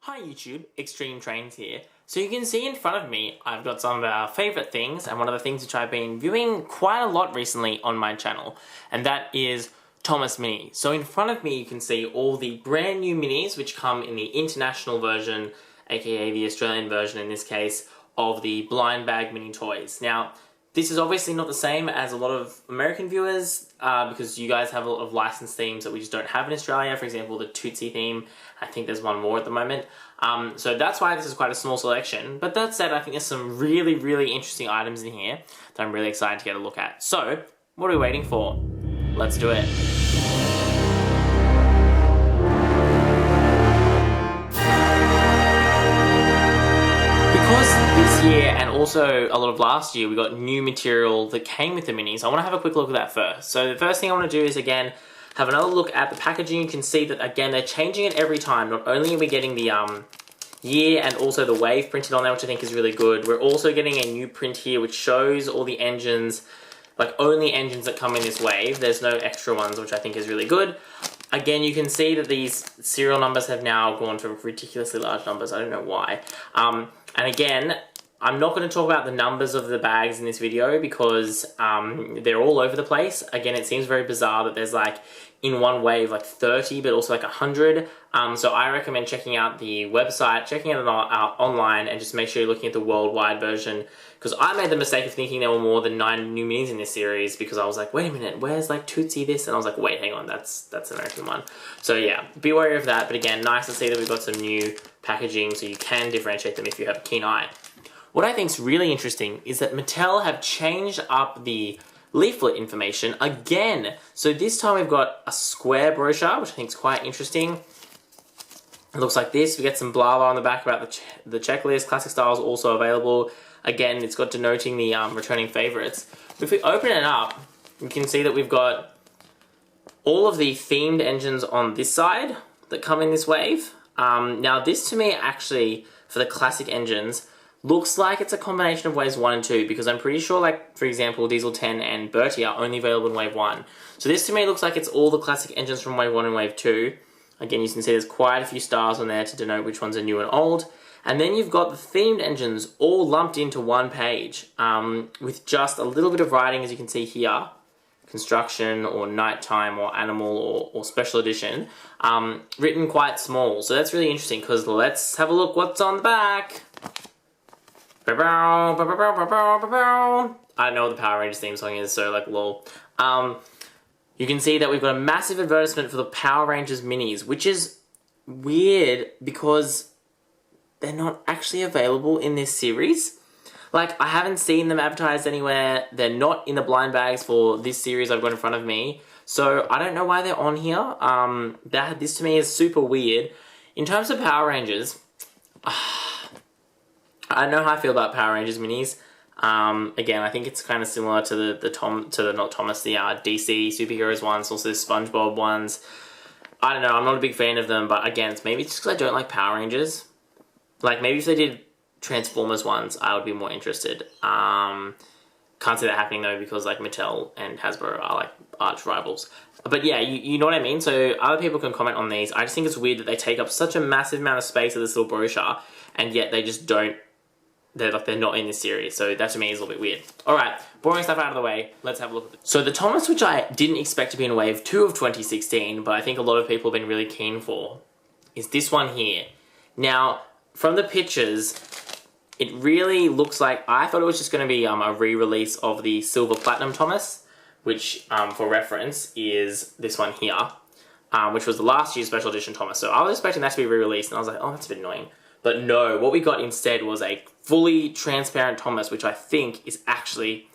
Hi YouTube, XtremeTrainz here. So you can see in front of me, I've got some of our favourite things, and one of the things which I've been viewing quite a lot recently on my channel, and that is Thomas Mini. So in front of me you can see all the brand new minis which come in the international version, aka the Australian version in this case, of the blind bag mini toys. Now, this is obviously not the same as a lot of American viewers because you guys have a lot of licensed themes that we just don't have in Australia. For example, the Tootsie theme. I think there's one more at the moment. So that's why this is quite a small selection. But that said, I think there's some really, really interesting items in here that I'm really excited to get a look at. So, what are we waiting for? Let's do it. Because this year and also a lot of last year we got new material that came with the minis, I want to have a quick look at that first. So the first thing I want to do is again have another look at the packaging. You can see that again they're changing it every time. Not only are we getting the year and also the wave printed on there, which I think is really good, we're also getting a new print here which shows all the engines, like only engines that come in this wave. There's no extra ones, which I think is really good. Again, you can see that these serial numbers have now gone to ridiculously large numbers. I don't know why. And again, I'm not going to talk about the numbers of the bags in this video because they're all over the place. Again, it seems very bizarre that there's like, in one wave, like 30, but also like 100. So I recommend checking out the website, checking it out online, and just make sure you're looking at the worldwide version. Because I made the mistake of thinking there were more than 9 new minis in this series because I was like, wait a minute, where's like Tootsie this? And I was like, wait, hang on, that's an American one. So yeah, be wary of that. But again, nice to see that we've got some new packaging so you can differentiate them if you have a keen eye. What I think is really interesting is that Mattel have changed up the leaflet information again. So this time we've got a square brochure, which I think is quite interesting. It looks like this. We get some blah blah on the back about the checklist. Classic styles also available. Again, it's got denoting the returning favorites. If we open it up, you can see that we've got all of the themed engines on this side that come in this wave. Now this to me actually, for the classic engines, looks like it's a combination of waves 1 and 2 because I'm pretty sure, like, for example, Diesel 10 and Bertie are only available in wave 1. So this to me looks like it's all the classic engines from wave 1 and wave 2. Again, you can see there's quite a few stars on there to denote which ones are new and old. And then you've got the themed engines all lumped into one page with just a little bit of writing, as you can see here. Construction or nighttime or animal or special edition, written quite small. So that's really interesting because let's have a look what's on the back. I don't know what the Power Rangers theme song is, so like lol. You can see that we've got a massive advertisement for the Power Rangers minis, which is weird because they're not actually available in this series. Like, I haven't seen them advertised anywhere. They're not in the blind bags for this series I've got in front of me. So I don't know why they're on here. This to me is super weird. In terms of Power Rangers, I don't know how I feel about Power Rangers minis. Again, I think it's kind of similar to the DC superheroes ones, also the SpongeBob ones. I don't know, I'm not a big fan of them, but again, maybe it's just because I don't like Power Rangers. Like, maybe if they did Transformers ones, I would be more interested. Can't see that happening though, because like Mattel and Hasbro are like arch rivals. But yeah, you know what I mean? So other people can comment on these. I just think it's weird that they take up such a massive amount of space of this little brochure, and yet they just don't, they're not in this series. So that to me is a little bit weird. Alright, boring stuff out of the way, let's have a look at this. So the Thomas, which I didn't expect to be in wave 2 of 2016, but I think a lot of people have been really keen for, is this one here. Now, from the pictures, it really looks like, I thought it was just going to be a re-release of the Silver Platinum Thomas, which, for reference, is this one here, which was the last year's special edition Thomas. So I was expecting that to be re-released, and I was like, oh, that's a bit annoying. But no, what we got instead was a fully transparent Thomas, which I think is actually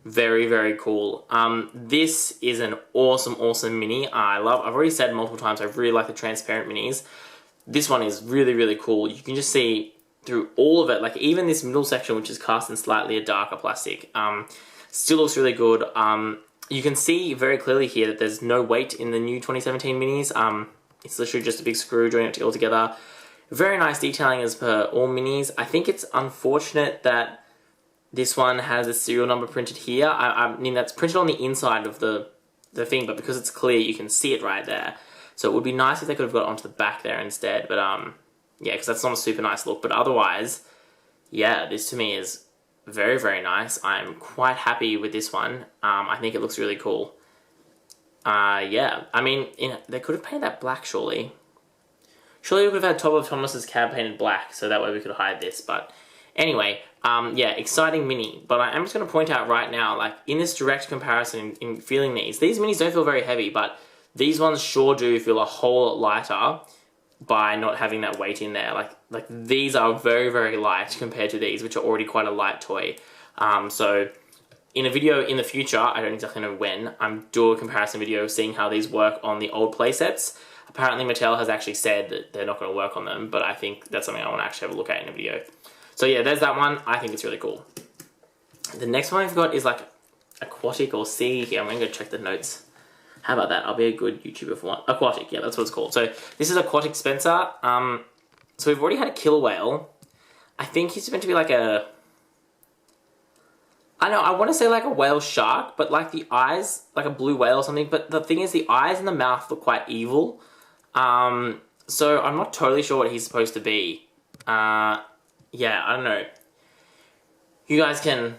very, very cool. This is an awesome, awesome mini. I've already said multiple times, I really like the transparent minis. This one is really, really cool. You can just see through all of it, like even this middle section, which is cast in slightly a darker plastic, still looks really good. You can see very clearly here that there's no weight in the new 2017 minis. It's literally just a big screw joining it all together. Very nice detailing as per all minis. I think it's unfortunate that this one has a serial number printed here. I mean, that's printed on the inside of the thing, but because it's clear, you can see it right there. So it would be nice if they could have got it onto the back there instead, but yeah, because that's not a super nice look. But otherwise, yeah, this to me is very, very nice. I'm quite happy with this one. I think it looks really cool. Yeah, I mean, they could have painted that black, surely. Surely we could have had top of Thomas's cab painted black, so that way we could hide this. But anyway, yeah, exciting mini. But I'm just going to point out right now, like, in this direct comparison, in feeling these minis don't feel very heavy, but these ones sure do feel a whole lot lighter by not having that weight in there. Like these are very, very light compared to these, which are already quite a light toy. So in a video in the future, I don't exactly know when, I'm doing a comparison video seeing how these work on the old playsets. Apparently Mattel has actually said that they're not going to work on them, but I think that's something I want to actually have a look at in a video. So yeah, there's that one. I think it's really cool. The next one I've got is like aquatic or sea. Here, I'm going to go check the notes. How about that? I'll be a good YouTuber for one. Aquatic, yeah, that's what it's called. So this is Aquatic Spencer. So we've already had a killer whale. I think he's meant to be like a... I know, I want to say like a whale shark, but like the eyes, like a blue whale or something. But the thing is, the eyes and the mouth look quite evil. So I'm not totally sure what he's supposed to be. Yeah, I don't know. You guys can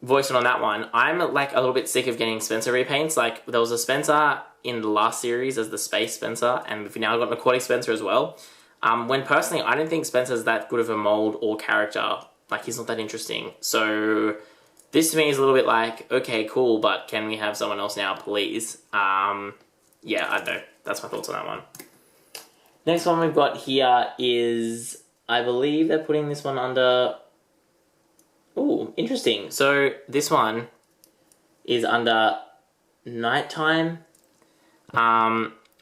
voice it on that one. I'm like a little bit sick of getting Spencer repaints. Like there was a Spencer in the last series as the Space Spencer, and we've now got an Aquatic Spencer as well. When personally, I don't think Spencer's that good of a mold or character. Like he's not that interesting. So this to me is a little bit like, okay, cool, but can we have someone else now, please? Yeah, I don't know. That's my thoughts on that one. Next one we've got here is, I believe they're putting this one under... Ooh, interesting. So this one is under nighttime,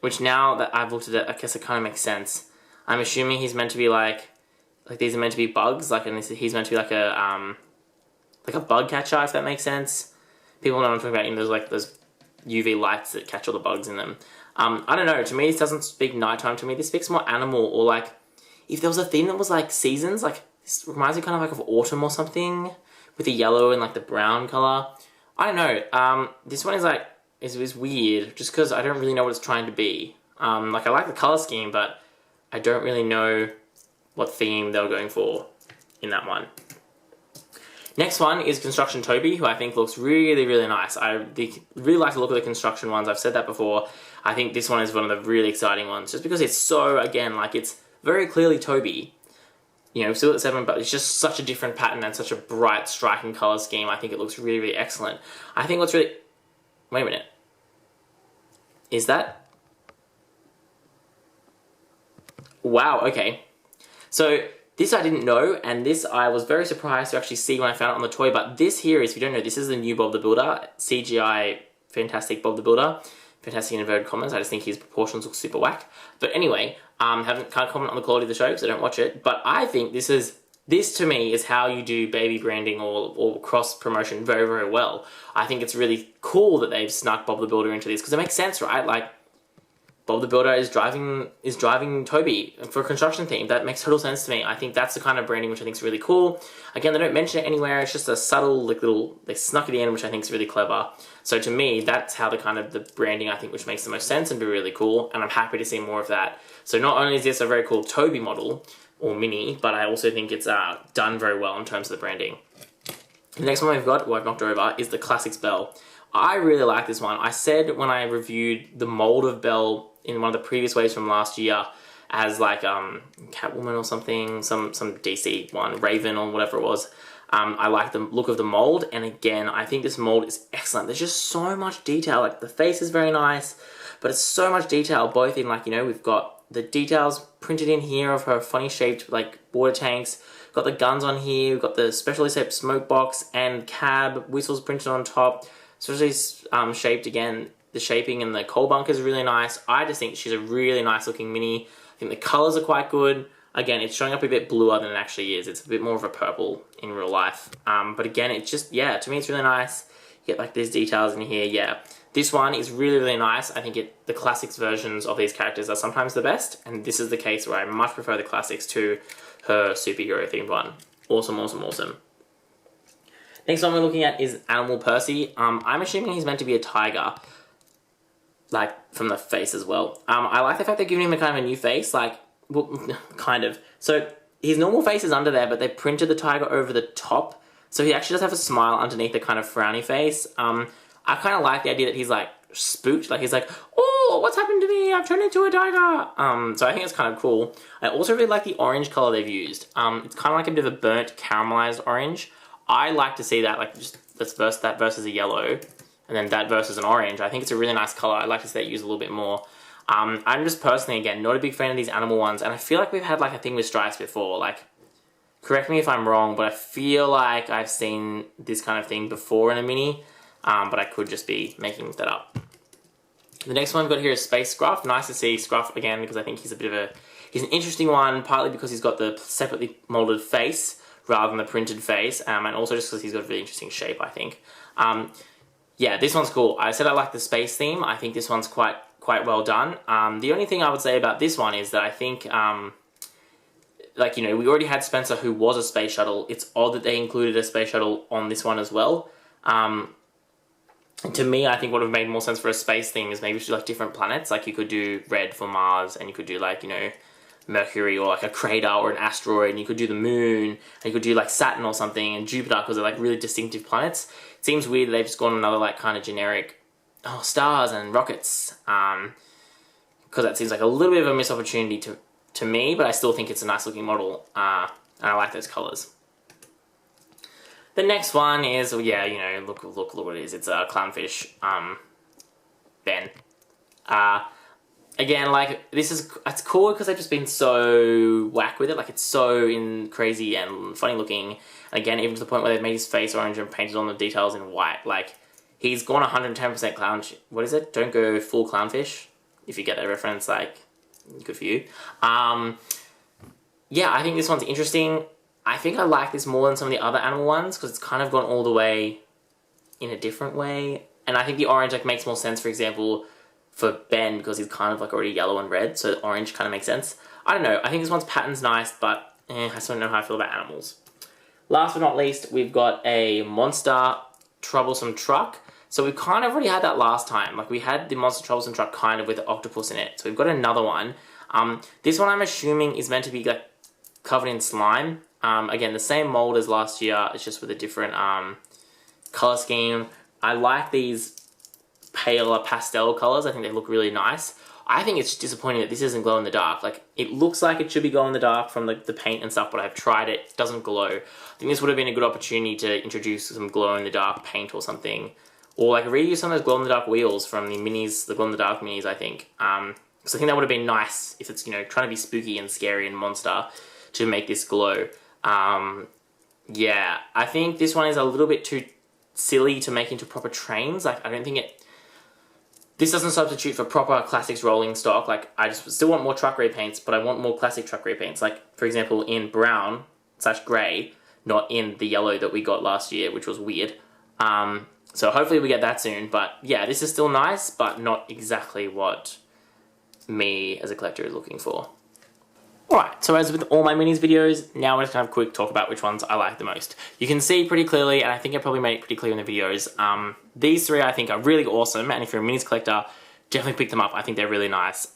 which now that I've looked at it, I guess it kind of makes sense. I'm assuming he's meant to be like these are meant to be bugs, like, and he's meant to be like a bug catcher, if that makes sense. People know what I'm talking about. In those like those UV lights that catch all the bugs in them. I don't know. To me, this doesn't speak nighttime. To me, this speaks more animal, or like if there was a theme that was like seasons, like. This reminds me kind of like of autumn or something, with the yellow and like the brown color. I don't know. This one is like is weird, just because I don't really know what it's trying to be. Like I like the color scheme, but I don't really know what theme they were going for in that one. Next one is Construction Toby, who I think looks really, really nice. I really like the look of the construction ones. I've said that before. I think this one is one of the really exciting ones, just because it's so, again, like it's very clearly Toby. You know, still at 7, but it's just such a different pattern and such a bright, striking color scheme. I think it looks really, really excellent. I think what's really... Wait a minute. Is that... Wow, okay. So, this I didn't know, and this I was very surprised to actually see when I found it on the toy, but this here is, if you don't know, this is the new Bob the Builder. CGI, fantastic Bob the Builder. Fantastic in inverted commas. I just think his proportions look super whack. But anyway, can't comment on the quality of the show because I don't watch it. But I think this to me is how you do baby branding or cross promotion very, very well. I think it's really cool that they've snuck Bob the Builder into this because it makes sense, right? Like Bob the Builder is driving Toby for a construction theme. That makes total sense to me. I think that's the kind of branding which I think is really cool. Again, they don't mention it anywhere. It's just a subtle, like little, they snuck it in, which I think is really clever. So to me, that's how the branding I think which makes the most sense and be really cool. And I'm happy to see more of that. So not only is this a very cool Toby model or mini, but I also think it's done very well in terms of the branding. The next one we've got, I've knocked over, is the Classics Belle. I really like this one. I said when I reviewed the mold of Belle in one of the previous waves from last year as like Catwoman or something, some DC one, Raven or whatever it was. I like the look of the mold, and again, I think this mold is excellent. There's just so much detail. Like the face is very nice, but it's so much detail, both in like, you know, we've got the details printed in here of her funny shaped like water tanks. Got the guns on here. We've got the specially shaped smoke box and cab whistles printed on top. Especially shaped again. The shaping and the coal bunker is really nice. I just think she's a really nice looking mini. I think the colors are quite good. Again, it's showing up a bit bluer than it actually is. It's a bit more of a purple in real life. But again, it's just, yeah, to me it's really nice. You get like these details in here, yeah. This one is really, really nice. I think the classics versions of these characters are sometimes the best, and this is the case where I much prefer the classics to her superhero themed one. Awesome, awesome, awesome. Next one we're looking at is Animal Percy. I'm assuming he's meant to be a tiger, like from the face as well. I like the fact they're giving him a kind of a new face. Like well, kind of. So his normal face is under there, but they printed the tiger over the top. So he actually does have a smile underneath the kind of frowny face. I kind of like the idea that he's like spooked. Like he's like, oh, what's happened to me? I've turned into a tiger. So I think it's kind of cool. I also really like the orange color they've used. It's kind of like a bit of a burnt caramelized orange. I like to see that, like just that versus a yellow, and then that versus an orange. I think it's a really nice color. I'd like to see that used a little bit more. I'm just personally, again, not a big fan of these animal ones, and I feel like we've had like a thing with stripes before. Like, correct me if I'm wrong, but I feel like I've seen this kind of thing before in a mini, but I could just be making that up. The next one we've got here is Space Scruff. Nice to see Scruff again, because I think he's he's an interesting one, partly because he's got the separately molded face rather than the printed face, and also just because he's got a really interesting shape, I think. Yeah, this one's cool. I said I like the space theme. I think this one's quite well done. The only thing I would say about this one is that I think, like, you know, we already had Spencer, who was a space shuttle. It's odd that they included a space shuttle on this one as well. To me, I think what would have made more sense for a space theme is maybe do like different planets. Like you could do red for Mars, and you could do like, you know, Mercury, or like a crater or an asteroid, and you could do the moon, and you could do like Saturn or something, and Jupiter, because they're like really distinctive planets. It seems weird that they've just gone another like kind of generic, oh, stars and rockets, because that seems like a little bit of a missed opportunity to me, but I still think it's a nice looking model, and I like those colors. The next one is, oh, yeah, you know, look what it is. It's a Clownfish, Ben. Again, like, it's cool because they've just been so whack with it. Like, it's so crazy and funny looking. And again, even to the point where they've made his face orange and painted on the details in white. Like, he's gone 110% clown... What is it? Don't go full Clownfish. If you get that reference, like, good for you. Yeah, I think this one's interesting. I think I like this more than some of the other animal ones because it's kind of gone all the way in a different way. And I think the orange, like, makes more sense, for example, for Ben, because he's kind of like already yellow and red, so orange kind of makes sense. I don't know, I think this one's pattern's nice, but I still don't know how I feel about animals. Last but not least, we've got a monster Troublesome truck. So we've kind of already had that last time. Like, we had the monster Troublesome truck kind of with the octopus in it. So we've got another one. This one I'm assuming is meant to be like covered in slime. Again, the same mold as last year, it's just with a different color scheme. I like these paler pastel colors. I think they look really nice. I think it's disappointing that this isn't glow in the dark. Like, it looks like it should be glow in the dark from the paint and stuff, but I've tried it. It doesn't glow. I think this would have been a good opportunity to introduce some glow in the dark paint or something. Or like reuse some of those glow in the dark wheels from the minis, the glow in the dark minis, I think. So I think that would have been nice if it's, you know, trying to be spooky and scary and monster to make this glow. Yeah, I think this one is a little bit too silly to make into proper trains. Like, I don't think this doesn't substitute for proper classics rolling stock. Like, I just still want more truck repaints, but I want more classic truck repaints. Like, for example, in brown / grey, not in the yellow that we got last year, which was weird. So hopefully we get that soon. But yeah, this is still nice, but not exactly what me as a collector is looking for. Alright, so as with all my minis videos, now I'm just going to have a quick talk about which ones I like the most. You can see pretty clearly, and I think I probably made it pretty clear in the videos, these three I think are really awesome, and if you're a minis collector, definitely pick them up. I think they're really nice.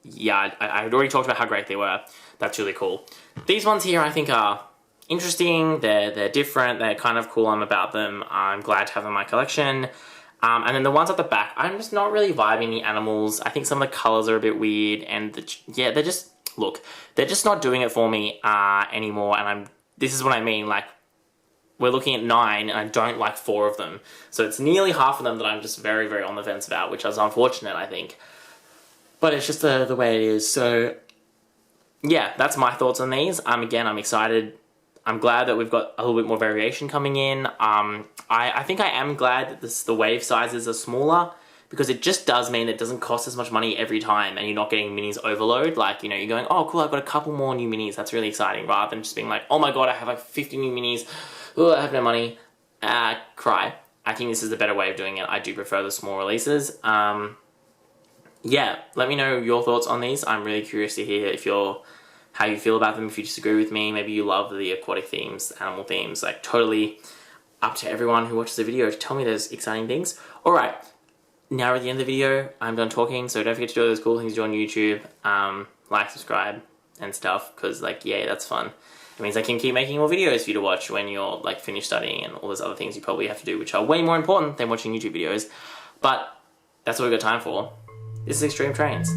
Yeah, I had already talked about how great they were. That's really cool. These ones here I think are interesting, they're different, they're kind of cool. I'm about them. I'm glad to have them in my collection. And then the ones at the back, I'm just not really vibing the animals. I think some of the colours are a bit weird, and yeah, they're just... Look, they're just not doing it for me anymore, and this is what I mean, like, we're looking at 9, and I don't like 4 of them. So it's nearly half of them that I'm just very, very on the fence about, which is unfortunate, I think. But it's just the way it is. So, yeah, that's my thoughts on these. Again, I'm excited. I'm glad that we've got a little bit more variation coming in. I think I am glad that the wave sizes are smaller, because it just does mean it doesn't cost as much money every time, and you're not getting minis overload. Like, you know, you're going, oh cool, I've got a couple more new minis, that's really exciting, rather than just being like, oh my god, I have like 50 new minis, oh, I have no money, cry. I think this is the better way of doing it. I do prefer the small releases. Yeah, let me know your thoughts on these. I'm really curious to hear how you feel about them, if you disagree with me, maybe you love the aquatic themes, animal themes, like totally up to everyone who watches the video to tell me those exciting things. Alright. Now we're at the end of the video, I'm done talking, so don't forget to do all those cool things to do on YouTube. like, subscribe, and stuff, because, like, yeah, that's fun. It means I can keep making more videos for you to watch when you're, like, finished studying and all those other things you probably have to do, which are way more important than watching YouTube videos. But that's what we've got time for. This is XtremeTrainz.